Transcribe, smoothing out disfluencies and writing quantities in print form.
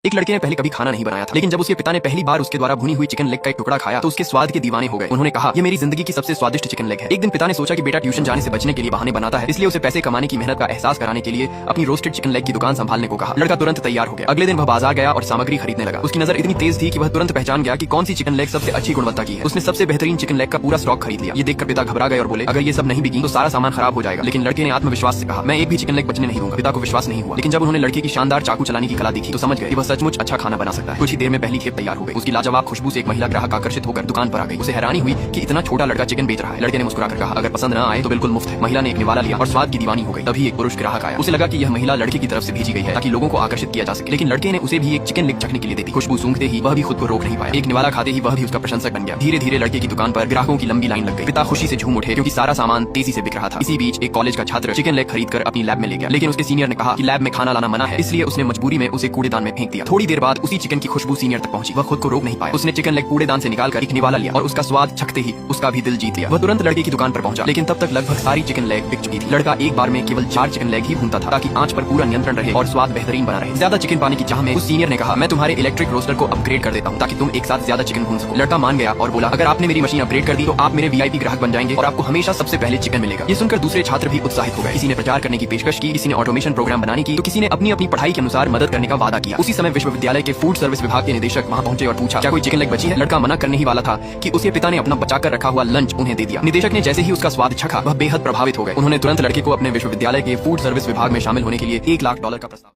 एक लड़के ने पहले कभी खाना नहीं बनाया था, लेकिन जब उसके पिता ने पहली बार उसके द्वारा भुनी हुई चिकन लेग का एक टुकड़ा खाया तो उसके स्वाद के दीवाने हो गए। उन्होंने कहा, ये मेरी जिंदगी की सबसे स्वादिष्ट चिकन लेग है। एक दिन पिता ने सोचा कि बेटा ट्यूशन जाने से बचने के लिए बहाने बनाता है, इसलिए उसे पैसे कमाने की मेहनत का एहसास कराने के लिए अपनी रोस्टेड चिकन लेग की दुकान संभालने को कहा। लड़का तुरंत तैयार हो गया। अगले दिन वह बाजार गया और सामग्री खरीदने लगा। उसकी नजर इतनी तेज थी कि वह तुरंत पहचान गया कि कौन सी चिकन लेग सबसे अच्छी गुणवत्ता की है। उसने सबसे बेहतरीन चिकन लेग का पूरा स्टॉक खरीद लिया। ये देखकर पिता घबरा गए और बोले, अगर ये सब नहीं बिकी तो सारा सामान खराब हो जाएगा। लेकिन लड़के ने आत्मविश्वास से कहा, मैं एक भी चिकन लेग बचने नहीं दूंगा। पिता को विश्वास नहीं हुआ, लेकिन जब उन्होंने लड़के की शानदार चाकू चलाने की कला देखी तो समझ गए कि वह सचमुच अच्छा खाना बना सकता है। कुछ ही देर में पहली खेप तैयार हो गई। उसकी लाजवाब खुशबू से एक महिला ग्राहक आकर्षित होकर दुकान पर आ गई। उसे हैरानी हुई कि इतना छोटा लड़का चिकन बेच रहा है। लड़के ने मुस्कुराकर कहा, अगर पसंद न आए तो बिल्कुल मुफ्त है। महिला ने एक निवाला लिया और स्वाद की दीवानी हो गई। तभी एक पुरुष ग्राहक आया। उसे लगा कि यह महिला लड़के की तरफ से भेजी गई है ताकि लोगों को आकर्षित किया जा सके, लेकिन लड़के ने उसे भी एक चिकन लेग चखने के लिए दे दी। खुशबू सूंघते ही वह भी खुद को रोक नहीं पाया। एक निवाला खाते ही वह भी उसका प्रशंसक बन गया। धीरे धीरे लड़के की दुकान पर ग्राहकों की लंबी लाइन लग गई। पिता खुशी से झूम उठे क्योंकि सारा सामान तेजी से बिक रहा था। इसी बीच एक कॉलेज का छात्र चिकन लेग खरीद कर अपनी लैब में ले गया, लेकिन उसके सीनियर ने कहा कि लैब में खाना लाना मना है, इसलिए उसने मजबूरी में उसे कूड़ेदान में फेंक दिया। थोड़ी देर बाद उसी चिकन की खुशबू सीनियर तक पहुंची। वह खुद को रोक नहीं पाया। उसने चिकन लेग कूड़ेदान से निकालकर एक निवाला लिया और उसका स्वाद चखते ही उसका भी दिल जीत लिया। वह तुरंत लड़के की दुकान पर पहुंचा, लेकिन तब तक लगभग सारी चिकन लेग बिक चुकी थी। लड़का एक बार में केवल 4 चिकन लेग ही भूनता था ताकि आंच पर पूरा नियंत्रण रहे और स्वाद बेहतरीन बना रहे। ज्यादा चिकन पाने की चाह में उस सीनियर ने कहा, मैं तुम्हारे इलेक्ट्रिक रोस्टर को अपग्रेड कर देता हूँ ताकि तुम एक साथ ज्यादा चिकन भून सको। लड़का मान गया और बोला, अगर आपने मेरी मशीन अपग्रेड कर दी तो आप मेरे वीआईपी ग्राहक बन जाएंगे और आपको हमेशा सबसे पहले चिकन मिलेगा। ये सुनकर दूसरे छात्र भी उत्साहित हो गए। किसी ने प्रचार करने की पेशकश की, किसी ने ऑटोमेशन प्रोग्राम बनाने की, तो किसी ने अपनी अपनी पढ़ाई के अनुसार मदद करने का वादा किया। उसी समय विश्वविद्यालय के फूड सर्विस विभाग के निदेशक वहाँ पहुंचे और पूछा, क्या कोई चिकन लेग बची है? लड़का मना करने ही वाला था कि उसके पिता ने अपना बचाकर रखा हुआ लंच उन्हें दे दिया। निदेशक ने जैसे ही उसका स्वाद चखा वह बेहद प्रभावित हो गए। उन्होंने तुरंत लड़के को अपने विश्वविद्यालय के फूड सर्विस विभाग में शामिल होने के लिए $1 लाख का प्रस्ताव